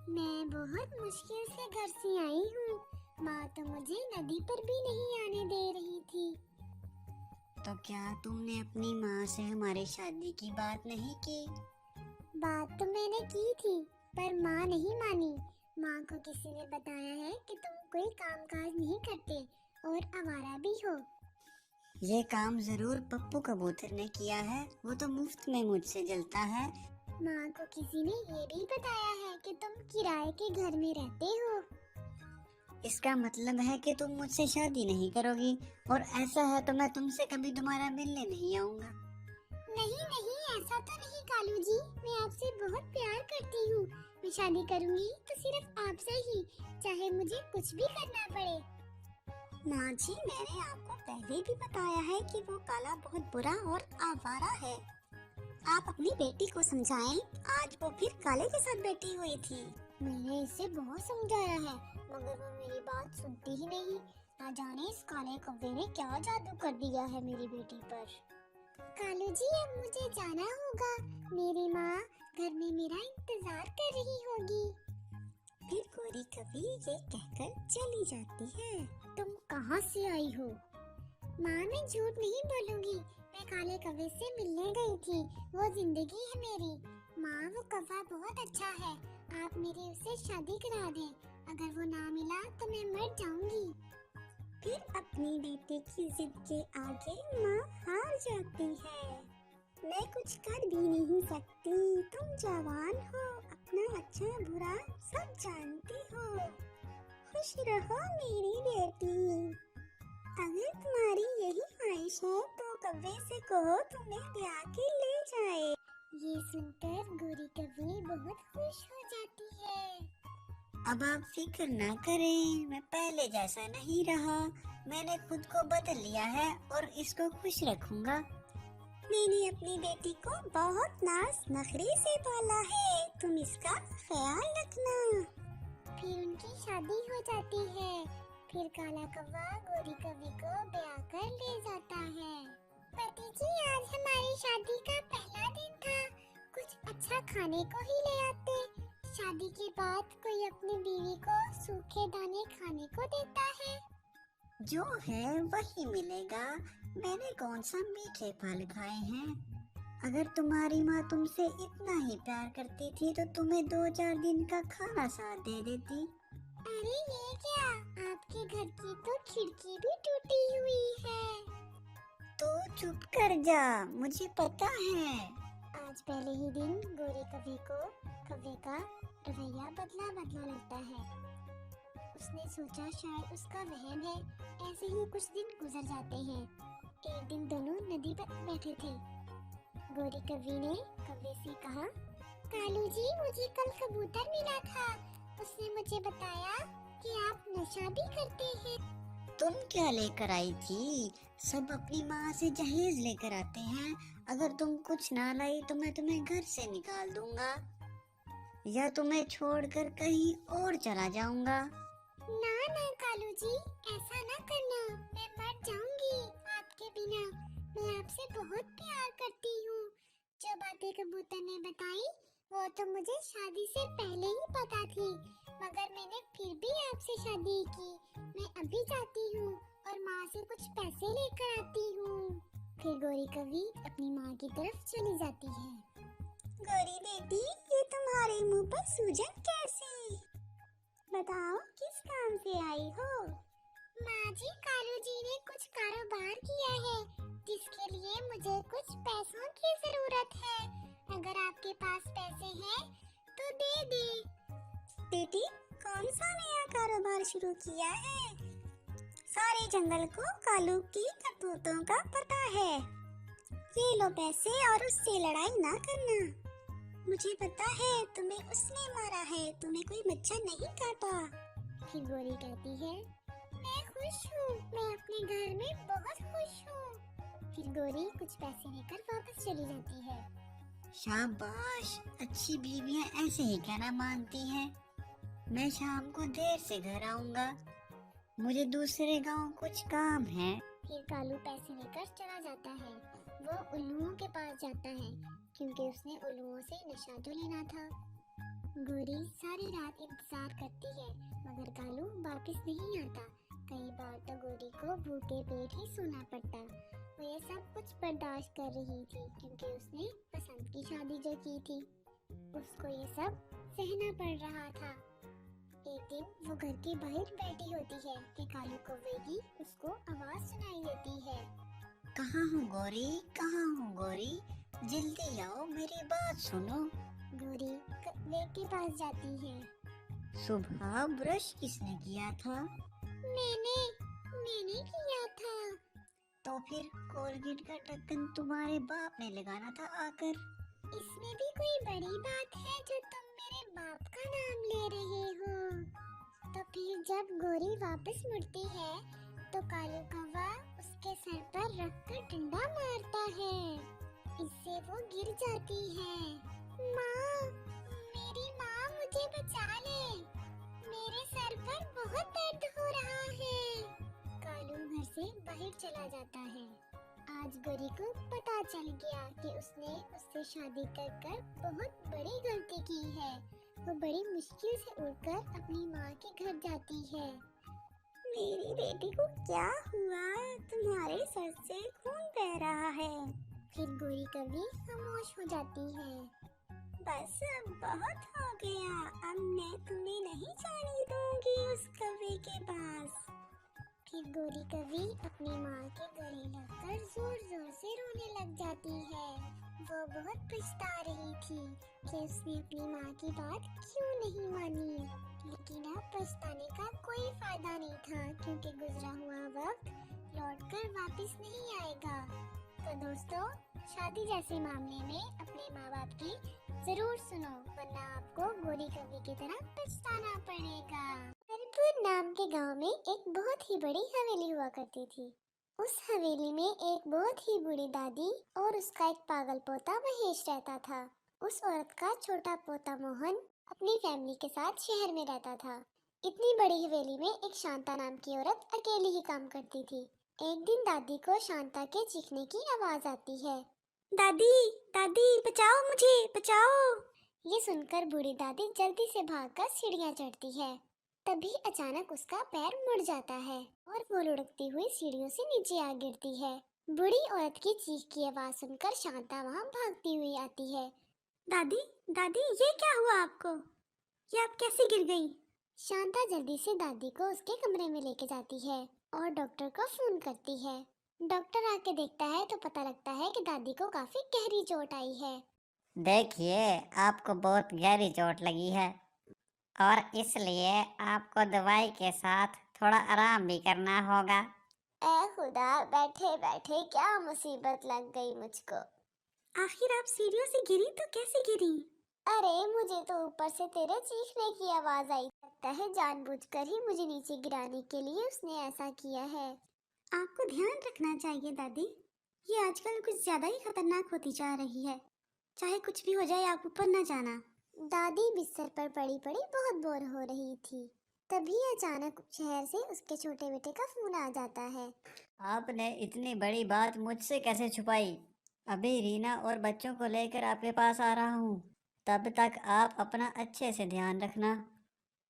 मैं बहुत मुश्किल से घर से आई हूँ। माँ तो मुझे नदी पर भी नहीं आने दे रही थी। तो क्या तुमने अपनी माँ से हमारी शादी की बात नहीं की? बात तो मैंने की थी, पर माँ नहीं मानी। माँ को किसी ने बताया है कि तुम कोई कामकाज नहीं करते और आवारा भी हो। ये काम जरूर पप्पू कबूतर ने किया है, वो तो मुफ्त में मुझसे जलता है। माँ को किसी ने ये भी बताया है कि तुम किराए के घर में रहते हो। इसका मतलब है कि तुम मुझसे शादी नहीं करोगी, और ऐसा है तो मैं तुमसे कभी दोबारा मिलने नहीं आऊंगा। नहीं नहीं, ऐसा तो नहीं कालू जी। मैं आपसे बहुत प्यार करती हूँ। मैं शादी करूँगी तो सिर्फ आपसे ही, चाहे मुझे कुछ भी करना पड़े। माँ जी, मैंने आपको पहले भी बताया है कि वो काला बहुत बुरा और आवारा है। आप अपनी बेटी को समझाएं, आज वो फिर काले के साथ बैठी हुई थी। मैंने इसे बहुत समझाया है, मगर वो मेरी बात सुनती ही नहीं। ना जाने इस काले कौवे ने क्या जादू कर दिया है मेरी बेटी पर। कालू जी, अब मुझे जाना होगा। मेरी माँ घर में मेरा इंतजार कर रही होगी। फिर गोरी कभी ये कहकर चली जाती है। तुम कहाँ से आई हो? माँ, मैं झूठ नहीं बोलूंगी। मैं काले कौवे से मिलने गई थी। वो जिंदगी है मेरी। माँ, वो कौवा बहुत अच्छा है। आप मेरी उससे शादी करा दें। अगर वो ना मिला तो मैं मर जाऊंगी। फिर अपनी बेटी की जिद के आगे माँ हार जाती है। मैं कुछ कर भी नहीं सकती, तुम जवान हो, अपना अच्छा बुरा सब जानती हो। खुश रहो मेरी बेटी। अगर तुम्हारी यही ख्वाहिश है तो कव्वे से कहो तुम्हें ब्याह के ले जाए। ये सुनकर गोरी कौवी बहुत खुश हो जाती है। अब आप फिक्र ना करें, मैं पहले जैसा नहीं रहा। मैंने खुद को बदल लिया है और इसको खुश रखूंगा। मैंने अपनी बेटी को बहुत नाज नखरे से पाला है, तुम इसका ख्याल रखना। फिर उनकी शादी हो जाती है। फिर काला कौवा गोरी कौवी को ब्याह कर ले जाता है। पति जी, आज हमारी शादी का पहला दिन था। कुछ अच्छा खाने को ही ले आते। शादी के बाद कोई अपनी बीवी को सूखे दाने खाने को देता है। जो है वही मिलेगा। मैंने कौन सा मीठे फल खाए हैं। अगर तुम्हारी माँ तुमसे इतना ही प्यार करती थी तो तुम्हें 2-4 दिन का खाना साथ दे देती। अरे ये क्या, आपके घर की तो खिड़की भी टूटी हुई है। तो चुप कर जा, मुझे पता है। आज पहले ही दिन गोरी कौवे को कौवे का रवैया बदला बदला लगता है। उसने सोचा शायद उसका वहम है। ऐसे ही कुछ दिन गुजर जाते हैं। एक दिन दोनों नदी पर बैठे थे। गोरी कौवी ने कौवे से कहा, कालू जी, मुझे कल कबूतर मिला था। उसने मुझे बताया कि आप नशा भी करते हैं। तुम क्या लेकर आई थी? सब अपनी माँ से जहेज लेकर आते हैं। अगर तुम कुछ ना लाई तो मैं तुम्हें घर से निकाल दूंगा या तुम्हें छोड़कर कहीं और चला जाऊंगा। ना ना कालू जी, ऐसा ना करना। मैं मर जाऊंगी आपके बिना। मैं आपसे बहुत प्यार करती हूँ। जो बातें कबूतर ने बताई वो तो मुझे शादी से पहले ही पता थी, मगर मैंने फिर भी आपसे शादी की। मैं अभी जाती हूँ और माँ से कुछ पैसे लेकर आती हूँ। फिर गोरी कौवी अपनी माँ की तरफ चली जाती है। गोरी बेटी, ये तुम्हारे मुंह पर सूजन कैसी? बताओ किस काम से आई हो? माँ जी, कालू जी ने कुछ कारोबार किया है, जिसके लिए मुझे कुछ पैसों की जरूरत है। अगर आपके पास पैसे हैं तो दे दे। बेटी, कौन सा नया कारोबार शुरू किया है? सारे जंगल को कालू की करतूतों का पता है। ये लो पैसे और उससे लड़ाई ना करना। मुझे पता है तुम्हें उसने मारा है, तुम्हें कोई मच्छर नहीं काटा। फिर गोरी कहती है, मैं खुश हूँ, मैं अपने घर में बहुत खुश हूँ। फिर गोरी कुछ पैसे लेकर वापस चली जाती है। शाबाश, अच्छी बीवियां ऐसे ही कहना मानती हैं। मैं शाम को देर से घर आऊंगा, मुझे दूसरे गांव कुछ काम है। फिर कालू पैसे लेकर चला जाता है। वो उल्लुओं के पास जाता है, क्योंकि उसने उल्लुओं से नशा तो लेना था। गोरी सारी रात इंतजार करती है मगर कालू वापस नहीं आता। कई बार तो गोरी को भूखे पेट ही सोना पड़ता। वो ये सब कुछ बर्दाश्त कर रही थी क्योंकि उसने पसंद की शादी जो की थी उसको ये सब सहना पड़ रहा था। एक दिन वो घर के बाहर बैठी होती है कि कालू कौवे की उसको आवाज सुनाई देती है। कहाँ हो गोरी, कहाँ हो गोरी, जल्दी आओ, मेरी बात सुनो। गोरी कौवे के पास जाती है। सुबह ब्रश किसने किया था? मैंने मैंने किया था। तो फिर कोलगेट का ढक्कन तुम्हारे बाप ने लगाना था आकर। इसमें भी कोई बड़ी बात है जो तुम मेरे बाप का नाम ले रहे हो? तो फिर जब गोरी वापस मुड़ती है तो कालू कौवा उसके सर पर रखकर डंडा मारता है। इससे वो गिर जाती है। माँ, मेरी माँ मुझे बचा ले, मेरे सर पर बहुत दर्द हो रहा है। कालू घर से बाहर चला जाता है। आज गोरी को पता चल गया कि उसने उससे शादी कर बहुत बड़ी गलती की है। वो बड़ी मुश्किल से उड़कर अपनी माँ के घर जाती है। मेरी बेटी को क्या हुआ? तुम्हारे सर से खून बह रहा है। फिर गोरी कभी खामोश हो जाती है। बस अब बहुत हो गया, अब मैं तुम्हें नहीं जाने दूंगी उस कौवे के पास। फिर गोरी कभी अपनी माँ के गले लगकर जोर जोर से रोने लग जाती है। वो बहुत पछता रही थी कि उसने अपनी माँ की बात क्यों नहीं मानी। लेकिन अब पछताने का कोई फायदा नहीं था क्योंकि गुजरा हुआ वक्त लौटकर वापस नहीं आएगा। तो दोस्तों, शादी जैसे मामले में अपने माँ बाप की जरूर सुनो, वरना आपको गोरी कौवे की तरह पछताना पड़ेगा। हरिपुर नाम के गांव में एक बहुत ही बड़ी हवेली हुआ करती थी। उस हवेली में एक बहुत ही बूढ़ी दादी और उसका एक पागल पोता महेश रहता था। उस औरत का छोटा पोता मोहन अपनी फैमिली के साथ शहर में रहता था। इतनी बड़ी हवेली में एक शांता नाम की औरत अकेली ही काम करती थी। एक दिन दादी को शांता के चीखने की आवाज आती है। दादी, दादी, बचाओ मुझे, बचाओ। ये सुनकर बूढ़ी दादी जल्दी से भागकर सीढ़ियां चढ़ती है। तभी अचानक उसका पैर मुड़ जाता है और वो लुढ़कती हुई सीढ़ियों से नीचे आ गिरती है। बूढ़ी औरत की चीख की आवाज सुनकर शांता वहां भागती हुई आती है। दादी, दादी, ये क्या हुआ आपको? ये आप कैसे गिर गई? शांता जल्दी से दादी को उसके कमरे में लेके जाती है और डॉक्टर को फोन करती है। डॉक्टर आके देखता है तो पता लगता है कि दादी को काफी गहरी चोट आई है। देखिए, आपको बहुत गहरी चोट लगी है और इसलिए आपको दवाई के साथ थोड़ा आराम भी करना होगा। ऐ खुदा, बैठे बैठे क्या मुसीबत लग गई मुझको। आखिर आप सीढ़ियों से गिरी तो कैसे गिरी? अरे मुझे तो ऊपर से तेरे चीखने की आवाज आई। लगता है जानबूझकर ही मुझे नीचे गिराने के लिए उसने ऐसा किया है। आपको ध्यान रखना चाहिए दादी, ये आजकल कुछ ज्यादा ही खतरनाक होती जा रही है। चाहे कुछ भी हो जाए, आप ऊपर ना जाना। दादी बिस्तर पर पड़ी पड़ी बहुत बोर हो रही थी। तभी अचानक शहर से उसके छोटे बेटे का फोन आ जाता है। आपने इतनी बड़ी बात मुझसे कैसे छुपाई? अभी रीना और बच्चों को लेकर आपके पास आ रहा हूँ। तब तक आप अपना अच्छे से ध्यान रखना,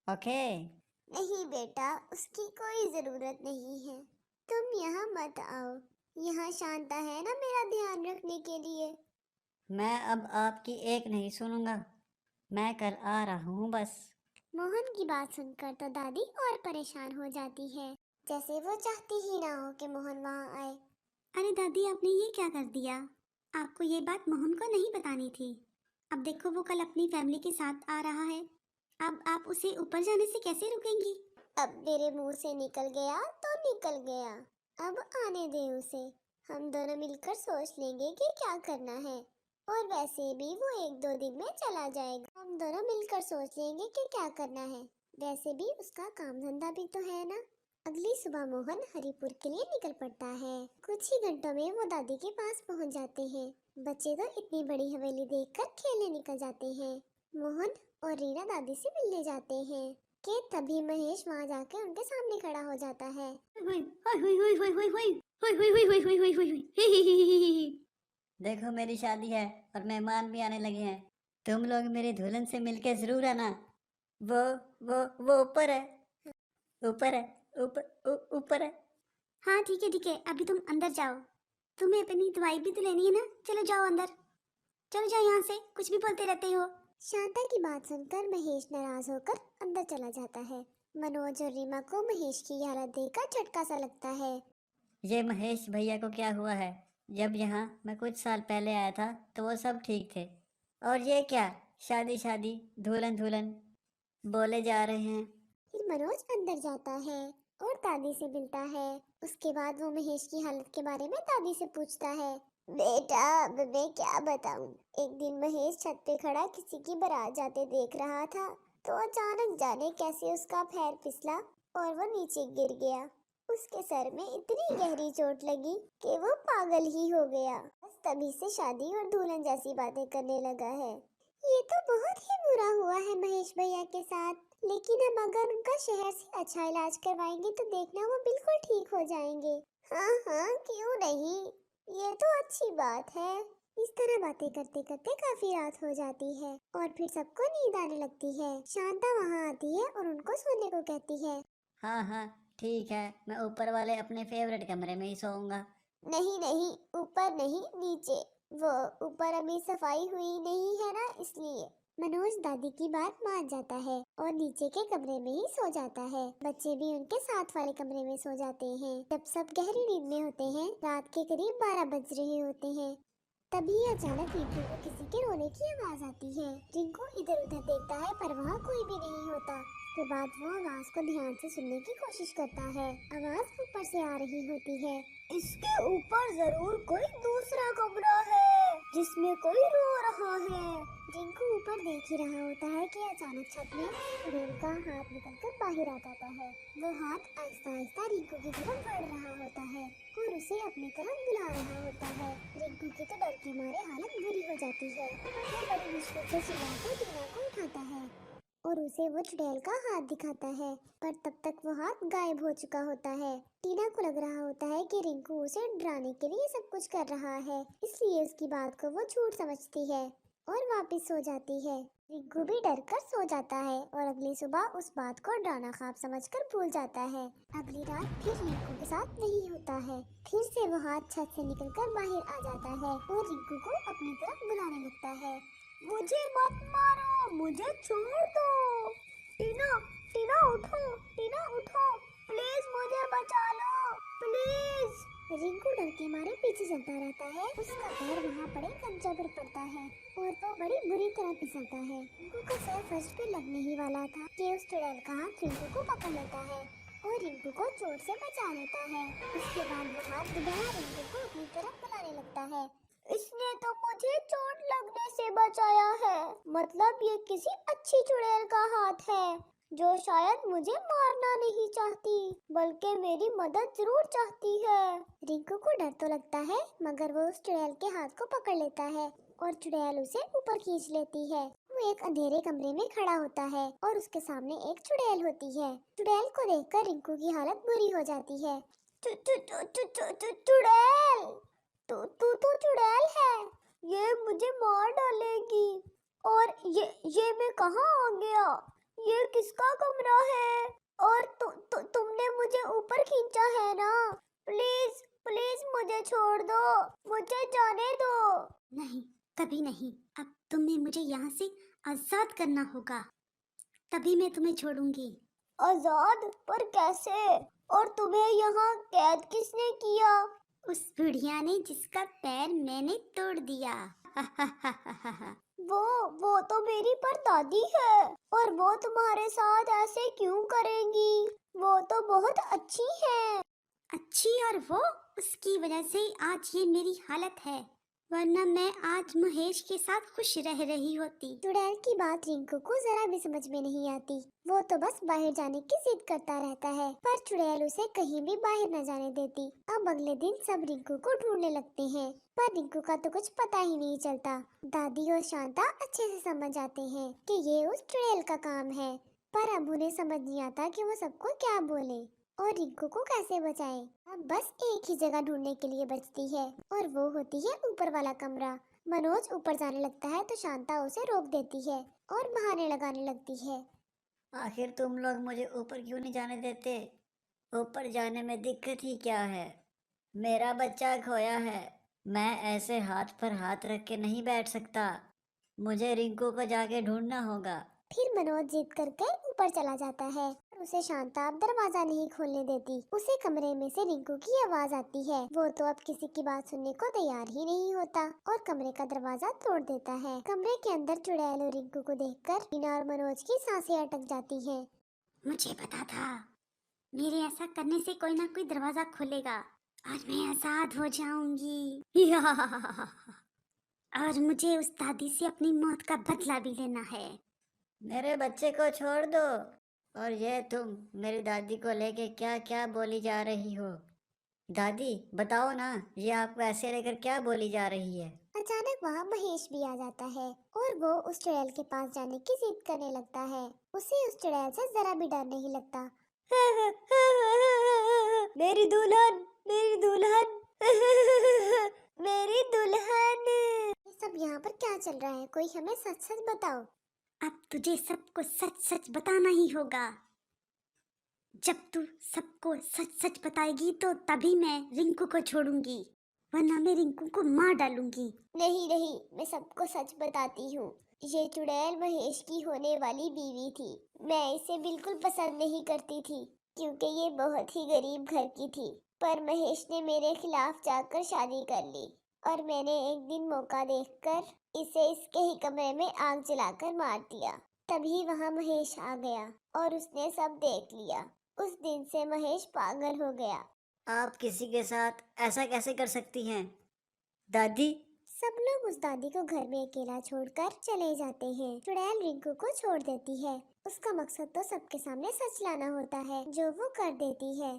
ओके? नहीं बेटा, उसकी कोई जरूरत नहीं है। तुम यहाँ मत आओ, यहाँ शांता है ना मेरा ध्यान रखने के लिए। मैं अब आपकी एक नहीं सुनूंगा, मैं कल आ रहा हूँ बस। मोहन की बात सुनकर तो दादी और परेशान हो जाती है, जैसे वो चाहती ही ना हो कि मोहन वहाँ आए। अरे दादी, आपने ये क्या कर दिया? आपको ये बात मोहन को नहीं बतानी थी। अब देखो, वो कल अपनी फैमिली के साथ आ रहा है। अब आप उसे ऊपर जाने से कैसे रुकेंगी? अब मेरे मुंह से निकल गया तो निकल गया, अब आने दे उसे। हम दोनों मिलकर सोच लेंगे कि क्या करना है। और वैसे भी वो 1-2 दिन में चला जाएगा। हम दोनों मिलकर सोच लेंगे कि क्या करना है। वैसे भी उसका काम धंधा भी तो है ना। अगली सुबह मोहन हरिपुर के लिए निकल पड़ता है। कुछ ही घंटों में वो दादी के पास पहुंच जाते हैं। बच्चे तो इतनी बड़ी हवेली देखकर खेलने निकल जाते हैं। मोहन और रीना दादी से मिलने जाते हैं कि तभी महेश वहां जाकर उनके सामने खड़ा हो जाता है। देखो, मेरी शादी है और मेहमान भी आने लगे हैं। तुम लोग मेरी दुल्हन से मिलके जरूर आना। वो वो ऊपर है, ऊपर है, ऊपर है। हाँ ठीक है, अभी तुम अंदर जाओ। तुम्हें अपनी दवाई भी तो लेनी है ना, चलो जाओ अंदर। चलो जाओ यहाँ से, कुछ भी बोलते रहते हो। शांता की बात सुनकर महेश नाराज होकर अंदर चला जाता है। मनोज और रीमा को महेश की ये हालत देखकर झटका सा लगता है। ये महेश भैया को क्या हुआ है? जब यहाँ मैं कुछ साल पहले आया था तो वो सब ठीक थे, और ये क्या, शादी शादी, दुल्हन दुल्हन बोले जा रहे हैं। फिर मनोज अंदर जाता है और दादी से मिलता है। उसके बाद वो महेश की हालत के बारे में दादी से पूछता है। बेटा, अब मैं क्या बताऊं। एक दिन महेश छत पे खड़ा किसी की बारात जाते देख रहा था, तो अचानक जाने कैसे उसका पैर फिसला और वो नीचे गिर गया। उसके सर में इतनी गहरी चोट लगी कि वो पागल ही हो गया। बस तभी से शादी और दुल्हन जैसी बातें करने लगा है। ये तो बहुत ही बुरा हुआ है महेश भैया के साथ, लेकिन हम अगर उनका शहर से अच्छा इलाज करवाएंगे तो देखना वो बिल्कुल ठीक हो जाएंगे। हाँ हाँ, क्यों नहीं, ये तो अच्छी बात है। इस तरह बातें करते करते काफी रात हो जाती है और फिर सबको नींद आने लगती है। शांता वहाँ आती है और उनको सोने को कहती है। हाँ हाँ ठीक है, मैं ऊपर वाले अपने फेवरेट कमरे में ही सोऊंगा। नहीं नहीं, ऊपर नहीं, नीचे। वो ऊपर अभी सफाई हुई नहीं है ना, इसलिए। मनोज दादी की बात मान जाता है और नीचे के कमरे में ही सो जाता है। बच्चे भी उनके साथ वाले कमरे में सो जाते हैं। जब सब गहरी नींद में होते हैं, रात के करीब 12 बज रहे होते हैं, तभी अचानक रिंकू को किसी के रोने की आवाज आती है। रिंकू इधर उधर देखता है पर वहाँ कोई भी नहीं होता। के बाद वो आवाज को ध्यान से सुनने की कोशिश करता है। आवाज ऊपर से आ रही होती है। इसके ऊपर जरूर कोई दूसरा कमरा है जिसमें कोई रो रहा है। रिंकू ऊपर देख ही रहा होता है कि अचानक छत में चुड़ैल का हाथ निकलकर बाहर आ जाता है। वो हाथ आहिस्ता आहिस्ता रिंकू की तरफ बढ़ रहा होता है और उसे अपनी तरफ बुला रहा होता है। रिंकू की तो डर के मारे हालत बुरी हो जाती है। वो बड़ी मुश्किल से चिल्लाकर टीना को उठाता है और उसे वो चुड़ैल का हाथ दिखाता है, पर तब तक वो हाथ गायब हो चुका होता है। टीना को लग रहा होता है कि रिंकू उसे डराने के लिए सब कुछ कर रहा है, इसलिए उसकी बात को वो झूठ समझती है और वापस सो जाती है। रिंकू भी डर कर सो जाता है और अगली सुबह उस बात को डरावना ख्वाब समझकर भूल जाता है। अगली रात फिर रिंकू के साथ वही होता है। फिर से वो हाथ छत से निकलकर बाहर आ जाता है और रिंकू को अपनी तरफ बुलाने लगता है। मुझे मत मारो, मुझे छोड़ दो। टीना, टीना उठो, टीना उठो, प्लीज मुझे बचा लो, प्लीज। रिंकू डर के मारे पीछे चलता रहता है। उसका पैर वहाँ पड़े कंचे पर पड़ता है और वो बड़ी बुरी तरह फिसलता है। रिंकू का सर फर्श पे लगने ही वाला था कि उस चुड़ैल का हाथ रिंकू को पकड़ लेता है और रिंकू को चोट से बचा लेता है। उसके बाद वो हाथ दोबारा रिंकू को अपनी तरफ बुलाने लगता है। इसने तो मुझे चोट लगने से बचाया है, मतलब ये किसी अच्छी चुड़ैल का हाथ है जो शायद मुझे मारना नहीं चाहती, बल्कि मेरी मदद जरूर चाहती है। रिंकू को डर तो लगता है, मगर वो उस चुड़ैल के हाथ को पकड़ लेता है और चुड़ैल उसे ऊपर खींच लेती है। वो एक अंधेरे कमरे में खड़ा होता है और उसके सामने एक चुड़ैल होती है। चुड़ैल को देखकर रिंकू की हालत बुरी हो जाती है। चुड़ैल, तू तू तो चुड़ैल है, ये मुझे मार डालेगी। और ये मैं कहाँ आ गया? ये किसका कमरा है? और तुमने मुझे ऊपर खींचा है ना? प्लीज प्लीज मुझे छोड़ दो, मुझे जाने दो। नहीं, कभी नहीं। अब तुम्हें मुझे यहाँ से आजाद करना होगा, तभी मैं तुम्हें छोड़ूंगी। आजाद? पर कैसे? और तुम्हें यहाँ कैद किसने किया? उस बुढ़िया ने जिसका पैर मैंने तोड़ दिया। वो तो मेरी परदादी है, और वो तुम्हारे साथ ऐसे क्यों करेंगी? वो तो बहुत अच्छी है। अच्छी, और वो उसकी वजह से आज ये मेरी हालत है, वरना मैं आज महेश के साथ खुश रह रही होती। चुड़ैल की बात रिंकू को जरा भी समझ में नहीं आती। वो तो बस बाहर जाने की जिद करता रहता है, पर चुड़ैल उसे कहीं भी बाहर न जाने देती। अब अगले दिन सब रिंकू को ढूंढने लगते हैं, पर रिंकू का तो कुछ पता ही नहीं चलता। दादी और शांता अच्छे से समझ जाते हैं कि ये उस चुड़ैल का काम है, पर अब उन्हें समझ नहीं आता कि वो सबको क्या बोले और रिंकू को कैसे बचाए। अब बस एक ही जगह ढूंढने के लिए बचती है, और वो होती है ऊपर वाला कमरा। मनोज ऊपर जाने लगता है तो शांता उसे रोक देती है और बहाने लगाने लगती है। आखिर तुम लोग मुझे ऊपर क्यों नहीं जाने देते? ऊपर जाने में दिक्कत ही क्या है? मेरा बच्चा खोया है। मैं ऐसे हाथ पर हाथ रख के नहीं बैठ सकता। मुझे रिंकू को जाके ढूंढना होगा। फिर मनोज जिद करके ऊपर चला जाता है और उसे शांता अब दरवाजा नहीं खोलने देती। उसे कमरे में से रिंकू की आवाज आती है। वो तो अब किसी की बात सुनने को तैयार ही नहीं होता और कमरे का दरवाजा तोड़ देता है। कमरे के अंदर चुड़ैल और रिंकू को देखकर रीना और मनोज की सांसें अटक जाती हैं। मुझे पता था मेरे ऐसा करने से कोई ना कोई दरवाजा खोलेगा। आज मैं आजाद हो जाऊंगी। और मुझे उस दादी से अपनी मौत का बदला भी लेना है। मेरे बच्चे को छोड़ दो। और ये तुम मेरी दादी को लेके क्या क्या बोली जा रही हो? दादी बताओ ना, ये आपको ऐसे लेकर क्या बोली जा रही है? अचानक वहाँ महेश भी आ जाता है और वो उस चुड़ैल के पास जाने की जिद करने लगता है। उसे उस चुड़ैल से जरा भी डर नहीं लगता। मेरी दुल्हन, मेरी दुल्हन, मेरी दुल्हन। ये सब यहाँ पर क्या चल रहा है? कोई हमें सच सच बताओ। अब तुझे सबको सच सच बताना ही होगा। जब तू सबको सच सच बताएगी तो तभी मैं रिंकू को छोड़ूंगी, वरना मैं रिंकू को मार डालूंगी। नहीं नहीं, मैं सबको सच बताती हूँ। ये चुड़ैल महेश की होने वाली बीवी थी। मैं इसे बिल्कुल पसंद नहीं करती थी क्योंकि ये बहुत ही गरीब घर की थी। पर महेश ने मेरे खिलाफ जाकर शादी कर ली और मैंने एक दिन मौका देखकर इसे इसके ही कमरे में आग जलाकर मार दिया। तभी वहाँ महेश आ गया और उसने सब देख लिया। उस दिन से महेश पागल हो गया। आप किसी के साथ ऐसा कैसे कर सकती हैं दादी? सब लोग उस दादी को घर में अकेला छोड़कर चले जाते हैं। चुड़ैल रिंकू को छोड़ देती है। उसका मकसद तो सबके सामने सच लाना होता है, जो वो कर देती है।